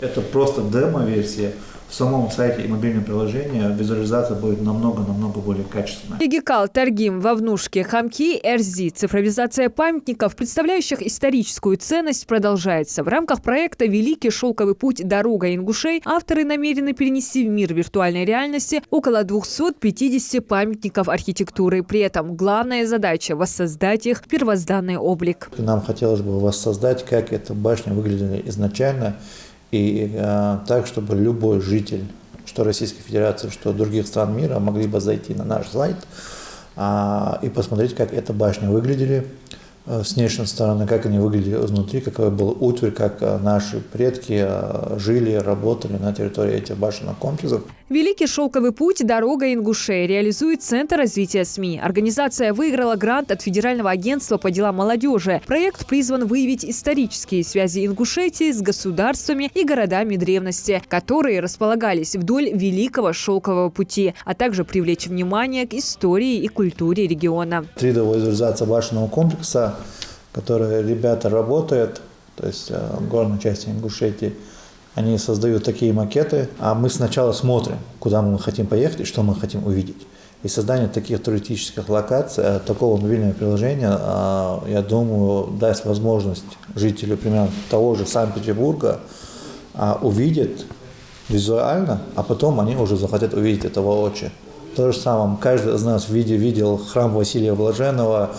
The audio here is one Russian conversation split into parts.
Это просто демо-версия. В самом сайте и мобильном приложении визуализация будет намного более качественная. Игикал, Таргим, Вовнушки, Хамки, Эрзи. Цифровизация памятников, представляющих историческую ценность, продолжается. В рамках проекта «Великий шелковый путь. Дорога ингушей» авторы намерены перенести в мир виртуальной реальности около 250 памятников архитектуры. При этом главная задача – воссоздать их первозданный облик. Нам хотелось бы воссоздать, как эта башня выглядела изначально, и так, чтобы любой житель, что Российской Федерации, что других стран мира, могли бы зайти на наш сайт и посмотреть, как эта башня выглядели с внешней стороны, как они выглядели изнутри, какой был утварь, как наши предки жили, работали на территории этих башенных комплексов. «Великий шелковый путь. Дорога ингушей» реализует Центр развития СМИ. Организация выиграла грант от Федерального агентства по делам молодежи. Проект призван выявить исторические связи Ингушетии с государствами и городами древности, которые располагались вдоль Великого шелкового пути, а также привлечь внимание к истории и культуре региона. 3D-визуализация башенного комплекса, которые ребята работают, то есть в горной части Ингушетии, они создают такие макеты, а мы сначала смотрим, куда мы хотим поехать и что мы хотим увидеть. И создание таких туристических локаций, такого мобильного приложения, я думаю, даст возможность жителю, примерно того же Санкт-Петербурга, увидеть визуально, а потом они уже захотят увидеть это воочию. То же самое, каждый из нас видел храм Василия Блаженного,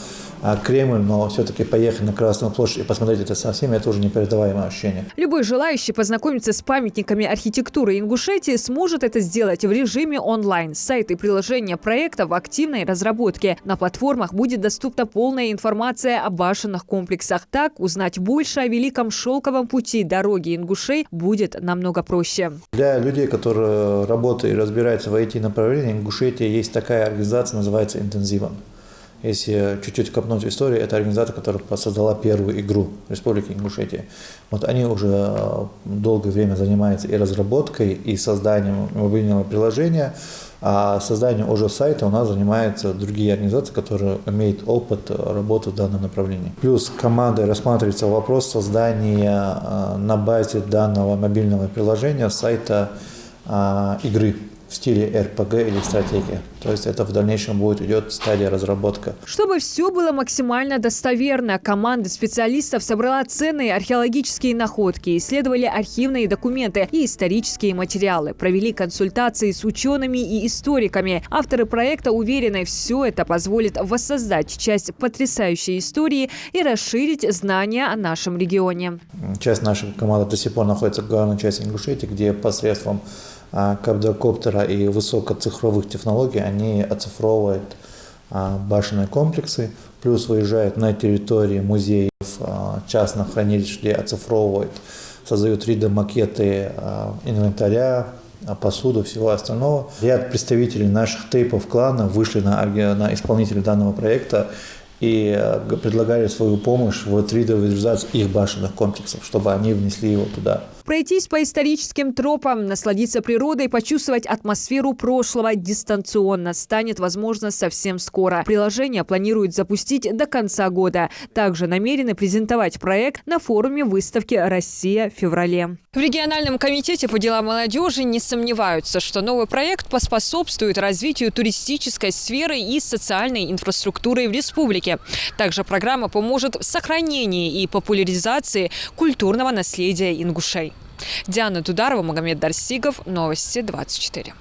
Кремль, но все-таки поехать на Красную площадь и посмотреть это со всеми, это уже непередаваемое ощущение. Любой желающий познакомиться с памятниками архитектуры Ингушетии сможет это сделать в режиме онлайн. Сайт и приложение проекта в активной разработке. На платформах будет доступна полная информация о башенных комплексах. Так, узнать больше о Великом шелковом пути дороги ингушей будет намного проще. Для людей, которые работают и разбираются в IT-направлении, в Ингушетии есть такая организация, называется «Интензивом». Если чуть-чуть копнуть в историю, это организация, которая создала первую игру в Республике Ингушетия. Вот они уже долгое время занимаются и разработкой, и созданием мобильного приложения, а созданием уже сайта у нас занимаются другие организации, которые имеют опыт работы в данном направлении. Плюс командой рассматривается вопрос создания на базе данного мобильного приложения сайта игры в стиле РПГ или стратегия. То есть это в дальнейшем идет стадия разработка. Чтобы все было максимально достоверно, команда специалистов собрала ценные археологические находки, исследовали архивные документы и исторические материалы, провели консультации с учеными и историками. Авторы проекта уверены, все это позволит воссоздать часть потрясающей истории и расширить знания о нашем регионе. Часть нашей команды до сих пор находится в горной части Ингушетии, где посредством квадрокоптера и высокоцифровых технологий они оцифровывают башенные комплексы, плюс выезжают на территории музеев, частных хранилищ, где оцифровывают, создают 3D-макеты инвентаря, посуду, всего остального. Ряд представителей наших тейпов клана вышли на исполнителей данного проекта и предлагали свою помощь в 3D-визуализации их башенных комплексов, чтобы они внесли его туда. Пройтись по историческим тропам, насладиться природой, почувствовать атмосферу прошлого дистанционно станет возможно совсем скоро. Приложение планируют запустить до конца года. Также намерены презентовать проект на форуме выставки «Россия» в феврале. В региональном комитете по делам молодежи не сомневаются, что новый проект поспособствует развитию туристической сферы и социальной инфраструктуры в республике. Также программа поможет в сохранении и популяризации культурного наследия ингушей. Диана Дударова, Магомед Дарсигов. Новости 24.